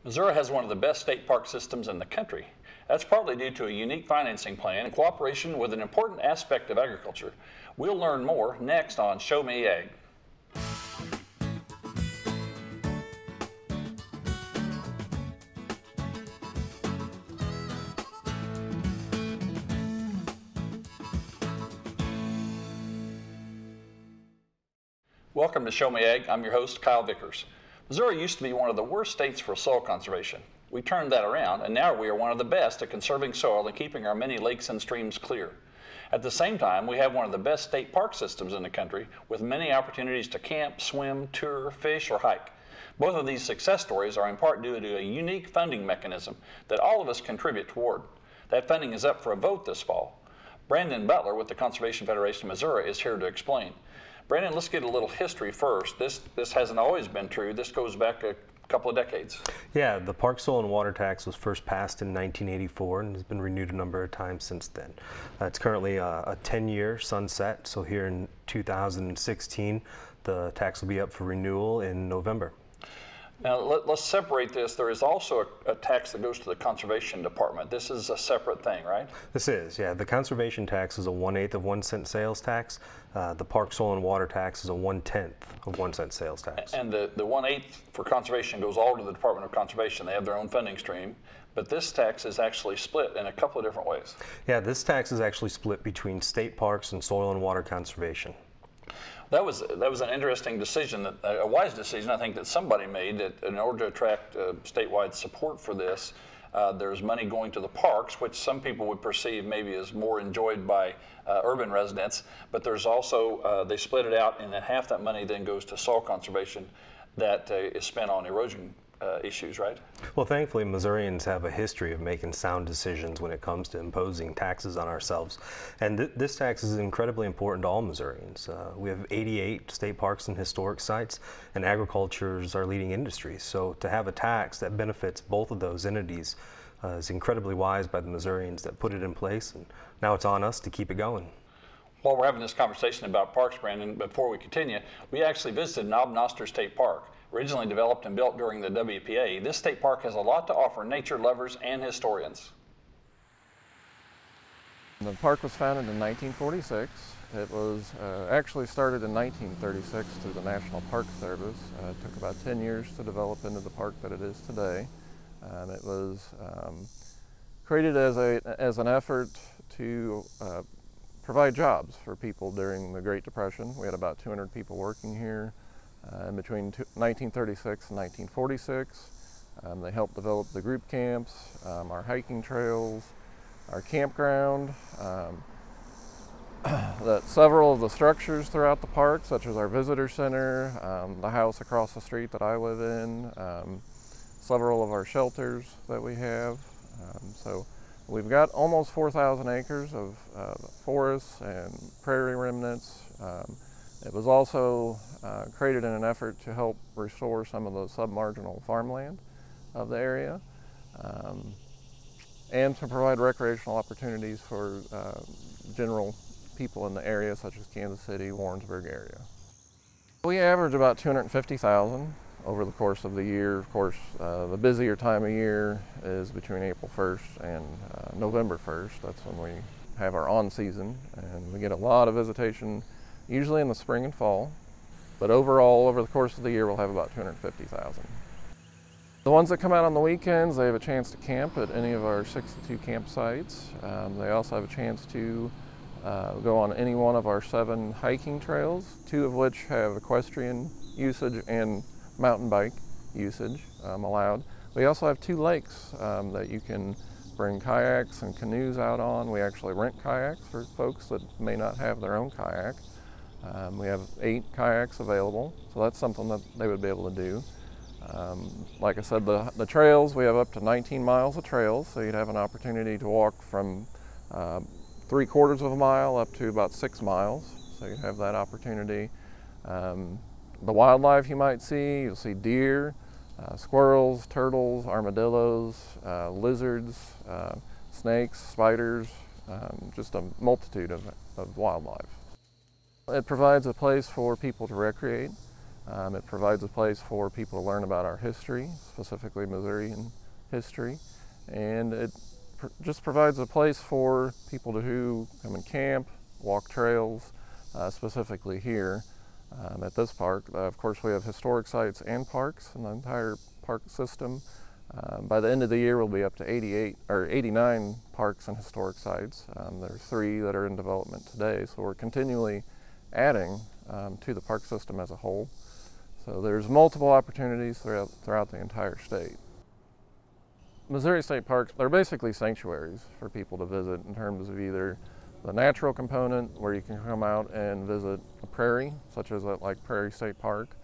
Missouri has one of the best state park systems in the country. That's partly due to a unique financing plan and cooperation with an important aspect of agriculture. We'll learn more next on Show Me Ag. Welcome to Show Me Ag. I'm your host, Kyle Vickers. Missouri used to be one of the worst states for soil conservation. We turned that around, and now we are one of the best at conserving soil and keeping our many lakes and streams clear. At the same time, we have one of the best state park systems in the country, with many opportunities to camp, swim, tour, fish, or hike. Both of these success stories are in part due to a unique funding mechanism that all of us contribute toward. That funding is up for a vote this fall. Brandon Butler with the Conservation Federation of Missouri is here to explain. Brandon, let's get a little history first. This hasn't always been true. This goes back a couple of decades. Yeah, the Park Soil and Water Tax was first passed in 1984 and has been renewed a number of times since then. It's currently a 10-year sunset, so here in 2016, the tax will be up for renewal in November. Now, let's separate this. There is also a tax that goes to the Conservation Department. This is a separate thing, right? This is, yeah. The conservation tax is a 1/8 of 1 cent sales tax. The Park Soil and Water Tax is a 1/10 of 1 cent sales tax. And the 1/8 for conservation goes all to the Department of Conservation. They have their own funding stream. But this tax is actually split in a couple of different ways. Yeah, this tax is actually split between state parks and soil and water conservation. That was an interesting decision, a wise decision, I think, that somebody made, that in order to attract statewide support for this, there's money going to the parks, which some people would perceive maybe as more enjoyed by urban residents, but there's also, they split it out, and then half that money then goes to soil conservation that is spent on erosion issues, right? Well, thankfully, Missourians have a history of making sound decisions when it comes to imposing taxes on ourselves. And this tax is incredibly important to all Missourians. We have 88 state parks and historic sites, and agriculture is our leading industry. So to have a tax that benefits both of those entities is incredibly wise by the Missourians that put it in place, and now it's on us to keep it going. While we're having this conversation about parks, Brandon, before we continue, we actually visited Knob Noster State Park. Originally developed and built during the WPA, this state park has a lot to offer nature lovers and historians. The park was founded in 1946. It was actually started in 1936 through the National Park Service. It took about 10 years to develop into the park that it is today. It was created as an effort to provide jobs for people during the Great Depression. We had about 200 people working here. In between 1936 and 1946. They helped develop the group camps, our hiking trails, our campground, several of the structures throughout the park, such as our visitor center, the house across the street that I live in, several of our shelters that we have. So we've got almost 4,000 acres of forests and prairie remnants. It was also created in an effort to help restore some of the submarginal farmland of the area and to provide recreational opportunities for general people in the area, such as Kansas City, Warrensburg area. We average about 250,000 over the course of the year. Of course, the busier time of year is between April 1st and November 1st. That's when we have our on-season, and we get a lot of visitation usually in the spring and fall, but overall, over the course of the year, we'll have about 250,000. The ones that come out on the weekends, they have a chance to camp at any of our 62 campsites. They also have a chance to go on any one of our 7 hiking trails, 2 of which have equestrian usage and mountain bike usage allowed. We also have 2 lakes that you can bring kayaks and canoes out on. We actually rent kayaks for folks that may not have their own kayak. We have 8 kayaks available, so that's something that they would be able to do. Like I said, the trails, we have up to 19 miles of trails, so you'd have an opportunity to walk from 3/4 of a mile up to about 6 miles, so you have that opportunity. The wildlife you might see, you'll see deer, squirrels, turtles, armadillos, lizards, snakes, spiders, just a multitude of wildlife. It provides a place for people to recreate. It provides a place for people to learn about our history, specifically Missourian history, and it just provides a place for people who come and camp, walk trails, specifically here at this park. Of course, we have historic sites and parks in the entire park system. By the end of the year, we'll be up to 89 parks and historic sites. There's 3 that are in development today, so we're continually adding to the park system as a whole. So there's multiple opportunities throughout the entire state. Missouri State Parks, they're basically sanctuaries for people to visit in terms of either the natural component, where you can come out and visit a prairie, such as like Prairie State Park,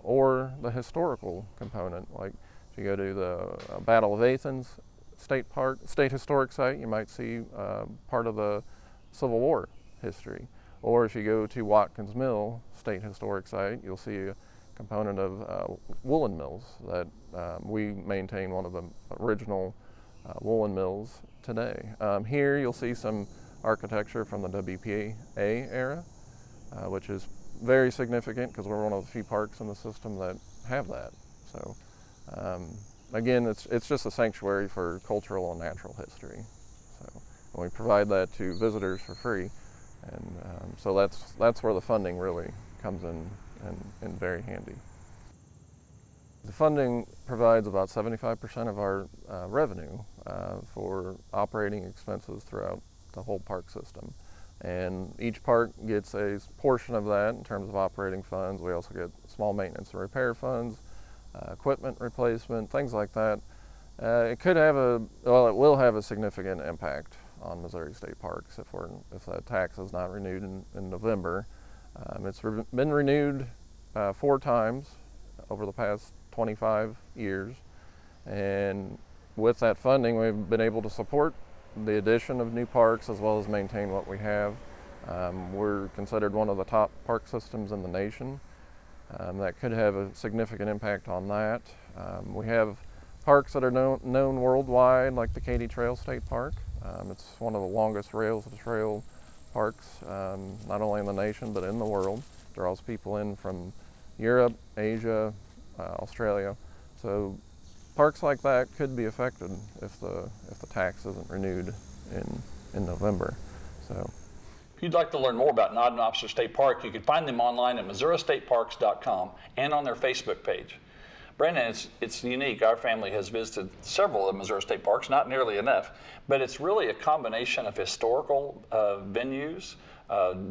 or the historical component, like if you go to the Battle of Athens State Park, State Historic Site, you might see part of the Civil War history. Or if you go to Watkins Mill State Historic Site, you'll see a component of woolen mills that we maintain, one of the original woolen mills today. Here you'll see some architecture from the WPA era, which is very significant because we're one of the few parks in the system that have that. So again, it's just a sanctuary for cultural and natural history. So we provide that to visitors for free, and so that's where the funding really comes in very handy. The funding provides about 75% of our revenue for operating expenses throughout the whole park system. And each park gets a portion of that in terms of operating funds. We also get small maintenance and repair funds, equipment replacement, things like that. It will have a significant impact on Missouri State Parks if that tax is not renewed in November. It's been renewed 4 times over the past 25 years, and with that funding we've been able to support the addition of new parks as well as maintain what we have. We're considered one of the top park systems in the nation. That could have a significant impact on that. We have parks that are known worldwide, like the Katy Trail State Park. It's one of the longest rails to trail parks, not only in the nation but in the world. Draws people in from Europe, Asia, Australia. So parks like that could be affected if the tax isn't renewed in November. So If you'd like to learn more about Nod and Officer State Park, you can find them online at MissouriStateParks.com and on their Facebook page. Brandon, it's unique. Our family has visited several of Missouri State Parks, not nearly enough, but it's really a combination of historical venues,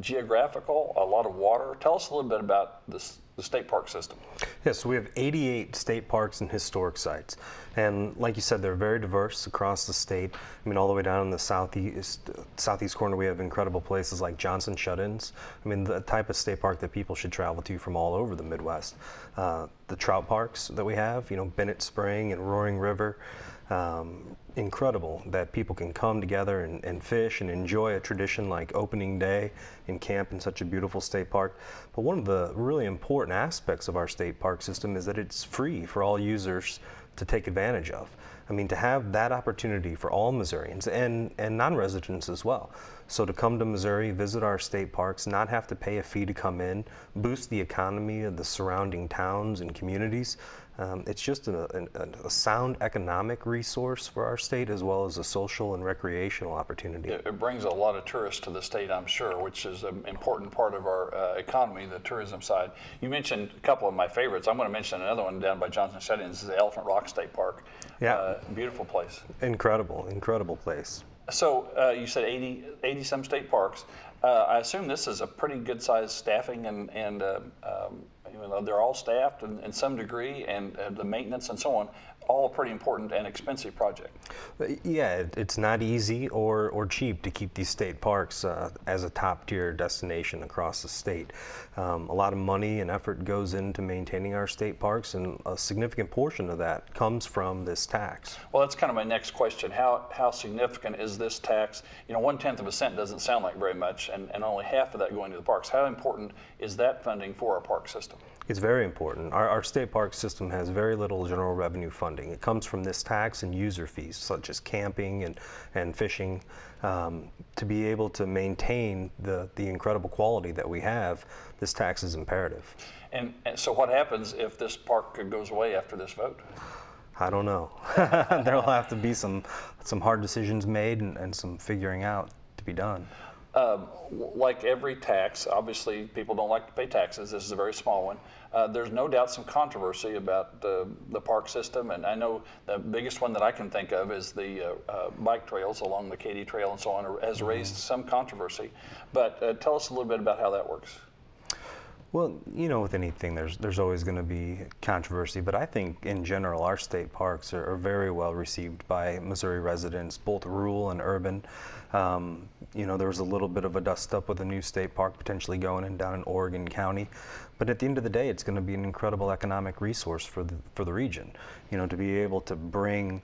geographical, a lot of water. Tell us a little bit about the state park system. Yes, so we have 88 state parks and historic sites. And like you said, they're very diverse across the state. I mean, all the way down in the southeast corner, we have incredible places like Johnson Shut-ins. I mean, the type of state park that people should travel to from all over the Midwest. The trout parks that we have, Bennett Spring and Roaring River. Incredible that people can come together and fish and enjoy a tradition like opening day and camp in such a beautiful state park. But one of the really important aspects of our state park system is that it's free for all users to take advantage of. I mean, to have that opportunity for all Missourians and non-residents as well. So to come to Missouri, visit our state parks, not have to pay a fee to come in, boost the economy of the surrounding towns and communities. It's just a sound economic resource for our state, as well as a social and recreational opportunity. It brings a lot of tourists to the state, I'm sure, which is an important part of our economy, the tourism side. You mentioned a couple of my favorites. I'm going to mention another one down by Johnson Shut-ins. This is the Elephant Rock State Park. Yeah. Beautiful place. Incredible place. So you said 80 some state parks. I assume this is a pretty good sized staffing and they're all staffed in some degree, and the maintenance and so on, all a pretty important and expensive project. Yeah, it's not easy or cheap to keep these state parks as a top tier destination across the state. A lot of money and effort goes into maintaining our state parks, and a significant portion of that comes from this tax. Well, that's kind of my next question. How significant is this tax? 1/10 of a cent doesn't sound like very much, and only half of that going to the parks. How important is that funding for our park system? It's very important. Our state park system has very little general revenue funding. It comes from this tax and user fees, such as camping and fishing. To be able to maintain the incredible quality that we have, this tax is imperative. And so what happens if this park goes away after this vote? I don't know. There'll have to be some hard decisions made and some figuring out to be done. Like every tax, obviously people don't like to pay taxes. This is a very small one. There's no doubt some controversy about the park system, and I know the biggest one that I can think of is the bike trails along the Katy Trail and so on has raised some controversy. But tell us a little bit about how that works. Well, you know, with anything, there's always going to be controversy, but I think in general our state parks are very well received by Missouri residents, both rural and urban. You know, there was a little bit of a dust up with a new state park potentially going in down in Oregon County, but at the end of the day, it's going to be an incredible economic resource for the region. You know, to be able to bring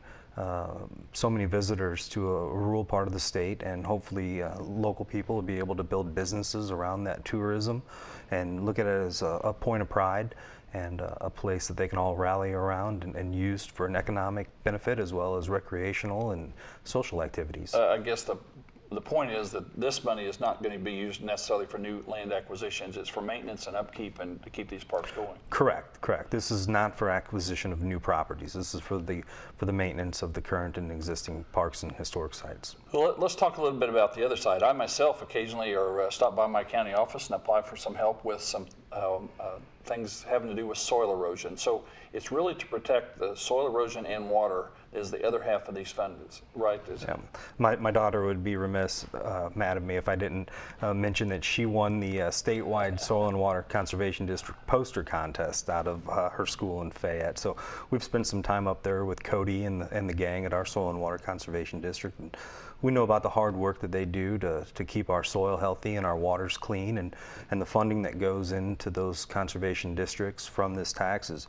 so many visitors to a rural part of the state, and hopefully local people will be able to build businesses around that tourism and look at it as a point of pride and a place that they can all rally around and use for an economic benefit as well as recreational and social activities. I guess the point is that this money is not going to be used necessarily for new land acquisitions. It's for maintenance and upkeep and to keep these parks going. Correct. This is not for acquisition of new properties. This is for the maintenance of the current and existing parks and historic sites. Well, let's talk a little bit about the other side. I myself occasionally stop by my county office and apply for some help with some things having to do with soil erosion. So it's really to protect the soil erosion and water is the other half of these funds, right? Yeah. My daughter would be remiss, mad at me, if I didn't mention that she won the statewide Soil and Water Conservation District poster contest out of her school in Fayette. So we've spent some time up there with Cody and the gang at our Soil and Water Conservation District. And we know about the hard work that they do to keep our soil healthy and our waters clean, and the funding that goes into those conservation districts from this tax is,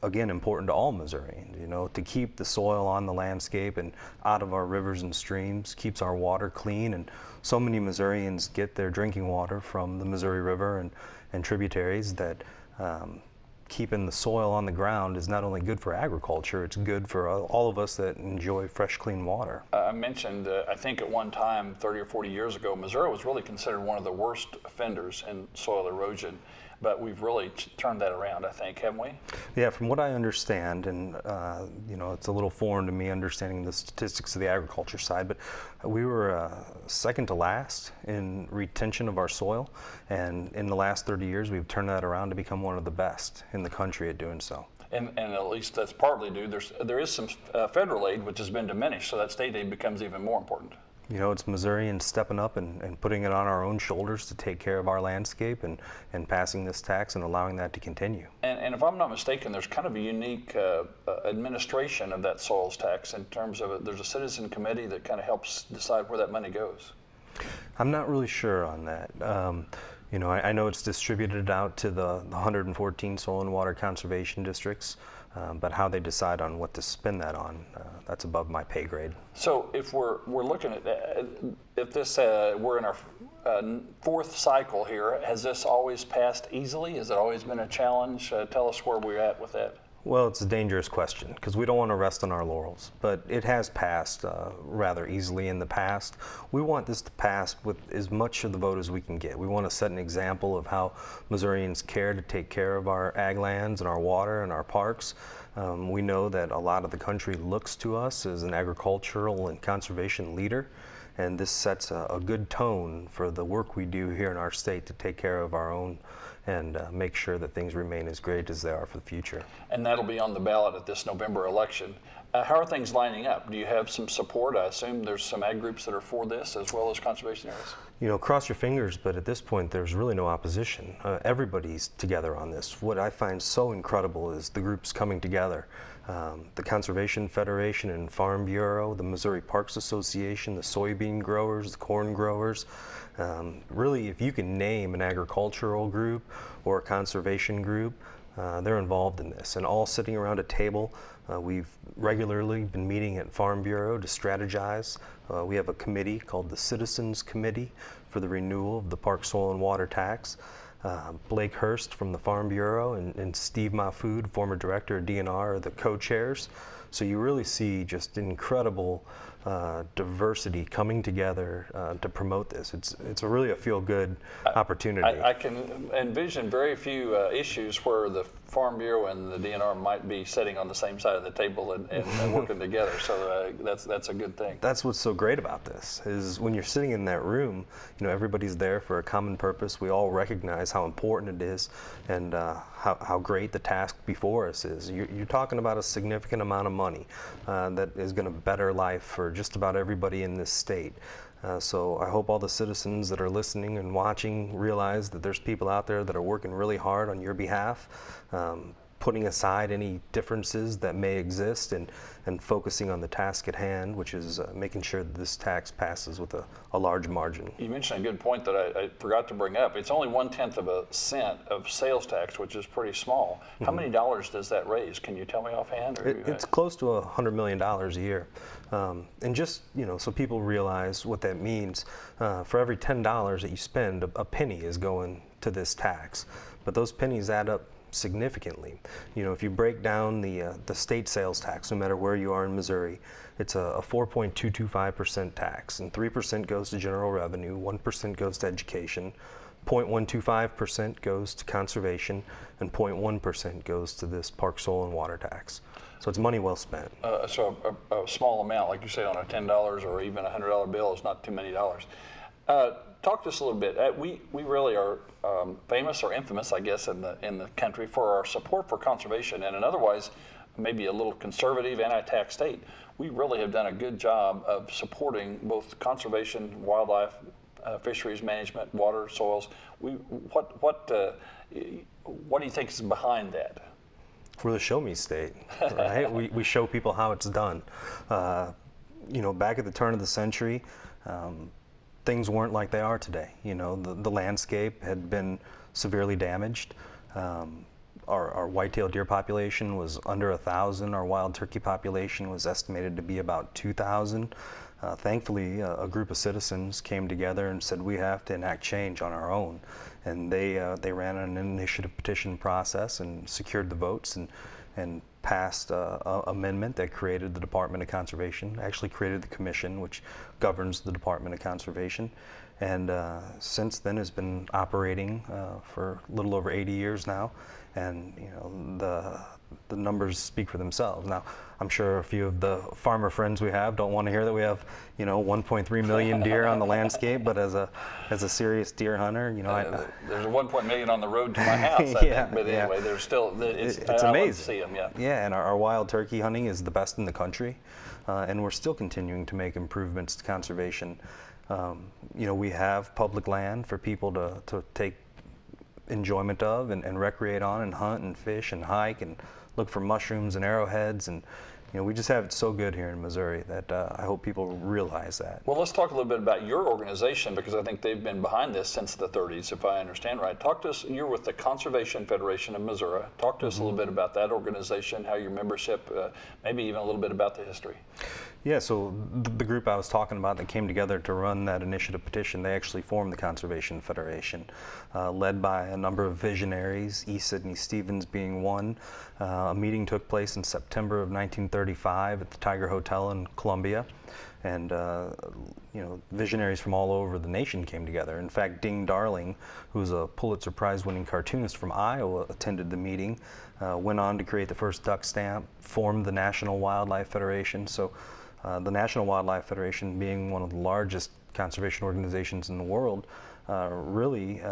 again, important to all Missourians. You know, to keep the soil on the landscape and out of our rivers and streams keeps our water clean, and so many Missourians get their drinking water from the Missouri River and tributaries that keeping the soil on the ground is not only good for agriculture, it's good for all of us that enjoy fresh, clean water. I mentioned, I think at one time, 30 or 40 years ago, Missouri was really considered one of the worst offenders in soil erosion, but we've really turned that around, I think, haven't we? Yeah, from what I understand, and you know, it's a little foreign to me understanding the statistics of the agriculture side, but we were second to last in retention of our soil, and in the last 30 years, we've turned that around to become one of the best in the country at doing so. And at least that's partly due. There is some federal aid which has been diminished, so that state aid becomes even more important. You know, it's Missourians stepping up and putting it on our own shoulders to take care of our landscape and passing this tax and allowing that to continue. And if I'm not mistaken, there's kind of a unique administration of that soils tax in terms of it. There's a citizen committee that kind of helps decide where that money goes. I'm not really sure on that. You know, I know it's distributed out to the 114 soil and water conservation districts, but how they decide on what to spend that on, that's above my pay grade. So if we're looking at, if this, we're in our fourth cycle here, has this always passed easily? Has it always been a challenge? Tell us where we're at with that. Well, it's a dangerous question because we don't want to rest on our laurels, but it has passed rather easily in the past. We want this to pass with as much of the vote as we can get. We want to set an example of how Missourians care to take care of our ag lands and our water and our parks. We know that a lot of the country looks to us as an agricultural and conservation leader, and this sets a good tone for the work we do here in our state to take care of our own and make sure that things remain as great as they are for the future. And that'll be on the ballot at this November election. How are things lining up? Do you have some support? I assume there's some ag groups that are for this as well as conservation areas. You know, cross your fingers, but at this point there's really no opposition. Everybody's together on this. What I find so incredible is the groups coming together. The Conservation Federation and Farm Bureau, the Missouri Parks Association, the soybean growers, the corn growers. Really, if you can name an agricultural group or a conservation group, they're involved in this, and all sitting around a table. We've regularly been meeting at Farm Bureau to strategize. We have a committee called the Citizens Committee for the renewal of the Park Soil and Water Tax. Blake Hurst from the Farm Bureau and Steve Mahfood, former director of DNR, are the co-chairs. So you really see just incredible diversity coming together to promote this. It's really a feel-good opportunity. I can envision very few issues where the Farm Bureau and the DNR might be sitting on the same side of the table and working together. So that's a good thing. That's what's so great about this, is when you're sitting in that room, everybody's there for a common purpose. We all recognize how important it is and how great the task before us is. You're talking about a significant amount of money that is going to better life for just about everybody in this state. So I hope all the citizens that are listening and watching realize that there's people out there that are working really hard on your behalf, putting aside any differences that may exist and focusing on the task at hand, which is making sure that this tax passes with a large margin. You mentioned a good point that I forgot to bring up. It's only 1/10 of a cent of sales tax, which is pretty small. How many dollars does that raise? Can you tell me offhand? It's close to $100 million a year. And just, so people realize what that means, for every $10 that you spend, a penny is going to this tax. But those pennies add up significantly. If you break down the state sales tax, no matter where you are in Missouri, it's a 4.225% tax, and 3% goes to general revenue, 1% goes to education, 0.125% goes to conservation, and 0.1% goes to this park, soil, and water tax. So it's money well spent. So a small amount, like you say, on a $10 or even a $100 bill is not too many dollars. Talk to us a little bit. We really are famous or infamous, I guess, in the country for our support for conservation, and an otherwise maybe a little conservative, anti-tax state. We really have done a good job of supporting both conservation, wildlife, fisheries management, water, soils. What do you think is behind that? We're the show me state, right? we show people how it's done. Back at the turn of the century, things weren't like they are today. The landscape had been severely damaged. Our white-tailed deer population was under 1,000. Our wild turkey population was estimated to be about 2,000. Thankfully, a group of citizens came together and said we have to enact change on our own. And they ran an initiative petition process and secured the votes and passed an amendment that created the Department of Conservation, actually created the commission which governs the Department of Conservation, and since then has been operating for a little over 80 years now, and the numbers speak for themselves. Now, I'm sure a few of the farmer friends we have don't want to hear that we have 1.3 million deer on the landscape, but as a serious deer hunter, there's a 1 million on the road to my house. I think, but anyway, there's still it's amazing. I love to see them, Yeah, and our wild turkey hunting is the best in the country, and we're still continuing to make improvements to conservation. We have public land for people to take enjoyment of and recreate on and hunt and fish and hike and look for mushrooms and arrowheads, and we just have it so good here in Missouri that I hope people realize that. Well, let's talk a little bit about your organization, because I think they've been behind this since the 30s, if I understand right. Talk to us. You're with the Conservation Federation of Missouri. Talk to us a little bit about that organization, how your membership, maybe even a little bit about the history. Yeah, so the group I was talking about that came together to run that initiative petition, they actually formed the Conservation Federation, led by a number of visionaries, E. Sidney Stevens being one. A meeting took place in September of 1935 at the Tiger Hotel in Columbia, and visionaries from all over the nation came together. In fact, Ding Darling, who's a Pulitzer Prize-winning cartoonist from Iowa, attended the meeting, went on to create the first duck stamp, formed the National Wildlife Federation. So the National Wildlife Federation, being one of the largest conservation organizations in the world, really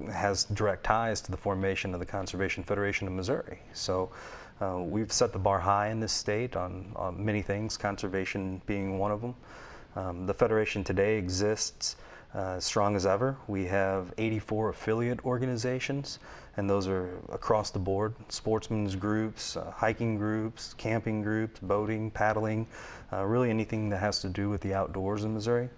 has direct ties to the formation of the Conservation Federation of Missouri. So we've set the bar high in this state on many things, conservation being one of them. The Federation today exists as strong as ever. We have 84 affiliate organizations, and those are across the board: sportsmen's groups, hiking groups, camping groups, boating, paddling, really anything that has to do with the outdoors in Missouri.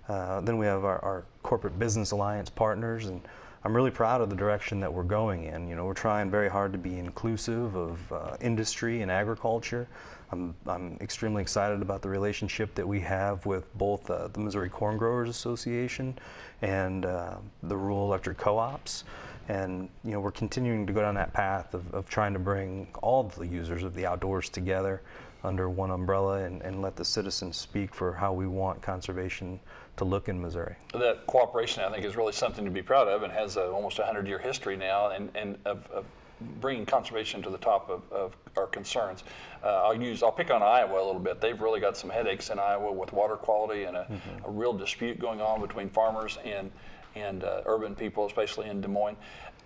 Then we have our corporate business alliance partners, and I'm really proud of the direction that we're going in. You know, we're trying very hard to be inclusive of industry and agriculture. I'm extremely excited about the relationship that we have with both the Missouri Corn Growers Association and the Rural Electric Co-ops. And you know, we're continuing to go down that path of trying to bring all of the users of the outdoors together under one umbrella and let the citizens speak for how we want conservation to look in Missouri. That cooperation, I think, is really something to be proud of, and has almost a 100-year history now, and of bringing conservation to the top of our concerns. I'll pick on Iowa a little bit. They've really got some headaches in Iowa with water quality and a real dispute going on between farmers and urban people, especially in Des Moines.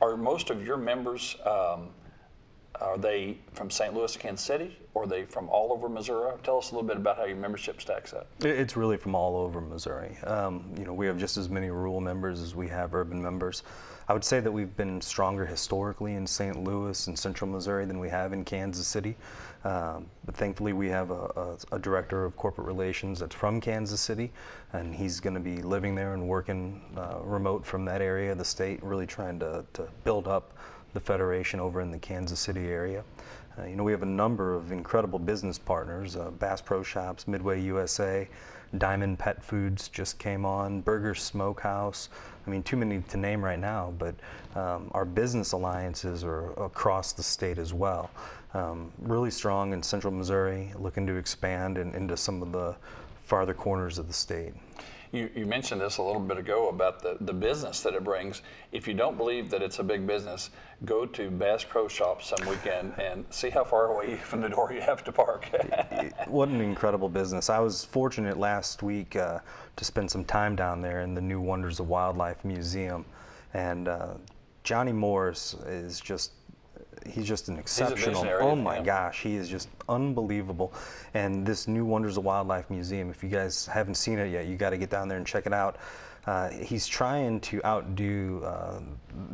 Are most of your members, are they from St. Louis, Kansas City, or are they from all over Missouri? Tell us a little bit about how your membership stacks up. It's really from all over Missouri. You know, we have just as many rural members as we have urban members. I would say that we've been stronger historically in St. Louis and central Missouri than we have in Kansas City. But thankfully we have a director of corporate relations that's from Kansas City, and he's going to be living there and working remote from that area of the state, really trying to build up the Federation over in the Kansas City area. You know, we have a number of incredible business partners, Bass Pro Shops, Midway USA, Diamond Pet Foods just came on, Burger Smokehouse. I mean, too many to name right now, but our business alliances are across the state as well. Really strong in central Missouri, looking to expand into some of the farther corners of the state. You mentioned this a little bit ago about the business that it brings. If you don't believe that it's a big business, go to Bass Pro Shops some weekend and see how far away from the door you have to park. What an incredible business. I was fortunate last week to spend some time down there in the new Wonders of Wildlife Museum. And Johnny Morris is he's just an exceptional, oh my gosh, he is just unbelievable. And this new Wonders of Wildlife Museum, if you guys haven't seen it yet, you got to get down there and check it out. He's trying to outdo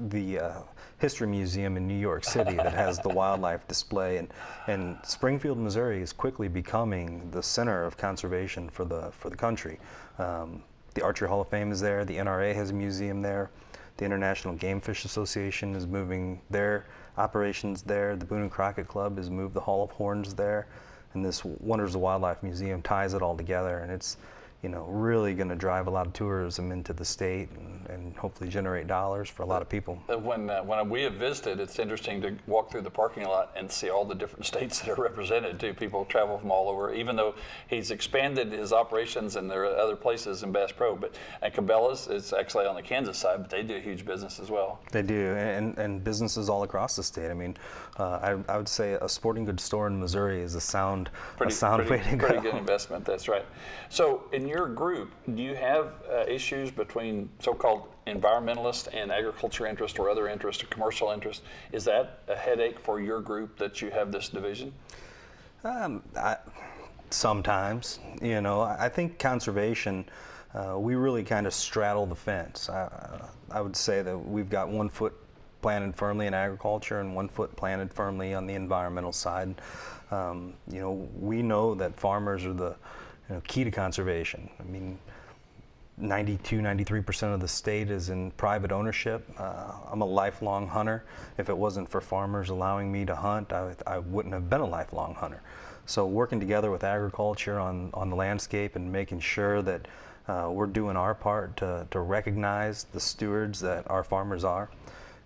the History Museum in New York City that has the wildlife display, and Springfield, Missouri is quickly becoming the center of conservation for the country. The Archery Hall of Fame is there, the NRA has a museum there, the International Game Fish Association is moving their operations there, the Boone and Crockett Club has moved the Hall of Horns there, and this Wonders of Wildlife Museum ties it all together, and it's, you know, really going to drive a lot of tourism into the state and hopefully generate dollars for a lot of people. When we have visited, it's interesting to walk through the parking lot and see all the different states that are represented too. People travel from all over, even though he's expanded his operations and there are other places in Bass Pro. And Cabela's is actually on the Kansas side, but they do a huge business as well. They do, and businesses all across the state. I mean, I would say a sporting goods store in Missouri is a sound way to go. Pretty good investment, that's right. So in your group, do you have issues between so-called environmentalists and agriculture interest or other interest or commercial interest? Is that a headache for your group that you have this division? Sometimes, you know, I think conservation, we really kind of straddle the fence. I would say that we've got 1 foot planted firmly in agriculture and 1 foot planted firmly on the environmental side. You know, we know that farmers are the key to conservation. I mean, 92–93% of the state is in private ownership. I'm a lifelong hunter. If it wasn't for farmers allowing me to hunt, I wouldn't have been a lifelong hunter. So working together with agriculture on the landscape and making sure that we're doing our part to recognize the stewards that our farmers are,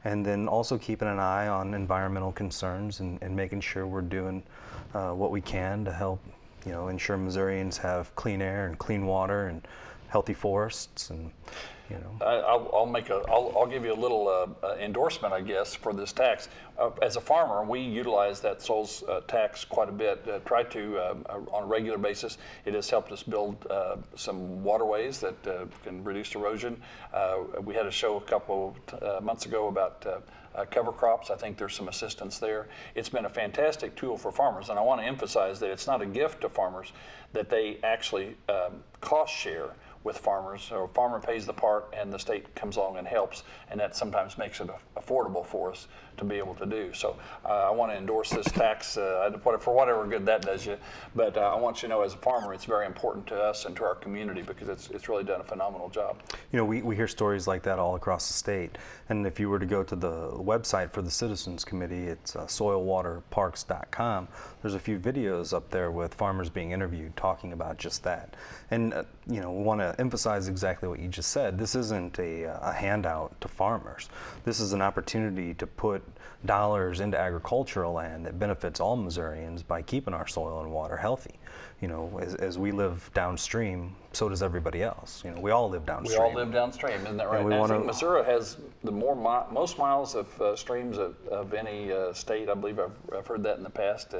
and then also keeping an eye on environmental concerns and making sure we're doing what we can to help, you know, ensure Missourians have clean air and clean water and healthy forests, and you know. I'll give you a little endorsement, I guess, for this tax. As a farmer, we utilize that SOLS tax quite a bit. Try to on a regular basis. It has helped us build some waterways that can reduce erosion. We had a show a couple months ago about cover crops. I think there's some assistance there. It's been a fantastic tool for farmers, and I want to emphasize that it's not a gift to farmers, that they actually cost share with farmers. So a farmer pays the part and the state comes along and helps, and that sometimes makes it affordable for us to be able to do. So I want to endorse this tax for whatever good that does you. But I want you to know, as a farmer, it's very important to us and to our community because it's really done a phenomenal job. You know, we hear stories like that all across the state. And if you were to go to the website for the Citizens Committee, it's soilwaterparks.com. There's a few videos up there with farmers being interviewed talking about just that. And you know, we want to emphasize exactly what you just said. This isn't a handout to farmers. This is an opportunity to put dollars into agricultural land that benefits all Missourians by keeping our soil and water healthy. You know, as we live downstream, so does everybody else. You know, we all live downstream. We all live downstream, isn't that right? I think Missouri has the most miles of streams of any state. I believe I've heard that in the past.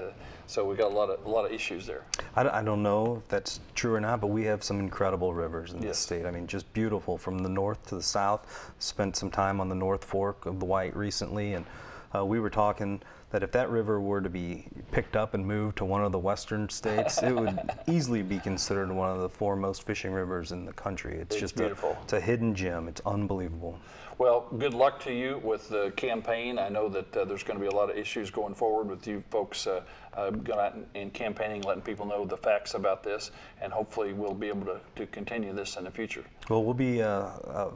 So we got a lot of issues there. I don't know if that's true or not, but we have some incredible rivers in this state. I mean, just beautiful from the north to the south. Spent some time on the North Fork of the White recently, and we were talking that if that river were to be picked up and moved to one of the western states, it would easily be considered one of the foremost fishing rivers in the country. It's just beautiful. It's a hidden gem. It's unbelievable. Well, good luck to you with the campaign. I know that there's going to be a lot of issues going forward with you folks going out and campaigning, letting people know the facts about this, and hopefully we'll be able to continue this in the future. Well, we'll be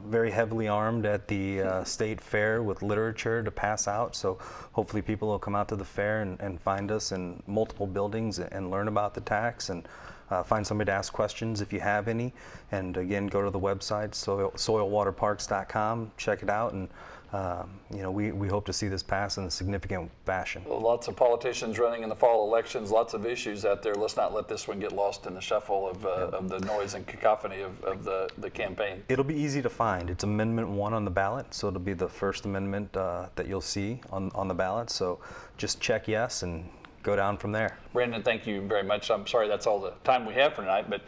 very heavily armed at the state fair with literature to pass out, so hopefully people will come out to the fair and find us in multiple buildings and learn about the tax, and find somebody to ask questions if you have any. And again, go to the website, soilwaterparks.com, check it out, and you know, we hope to see this pass in a significant fashion. Well, lots of politicians running in the fall elections, lots of issues out there. Let's not let this one get lost in the shuffle of the noise and cacophony of the campaign. It'll be easy to find. It's Amendment 1 on the ballot, so it'll be the first amendment that you'll see on the ballot. So just check yes and go down from there. Brandon, thank you very much. I'm sorry that's all the time we have for tonight, but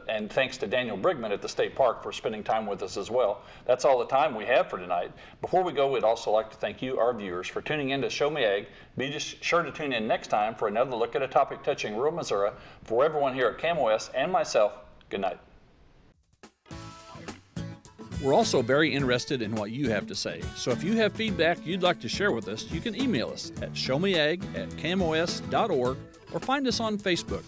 and thanks to Daniel Brigman at the State Park for spending time with us as well. That's all the time we have for tonight. Before we go, we'd also like to thank you, our viewers, for tuning in to Show Me Ag. Be just sure to tune in next time for another look at a topic touching rural Missouri. For everyone here at KMOS and myself, good night. We're also very interested in what you have to say, so if you have feedback you'd like to share with us, you can email us at showmeag@kmos.org or find us on Facebook.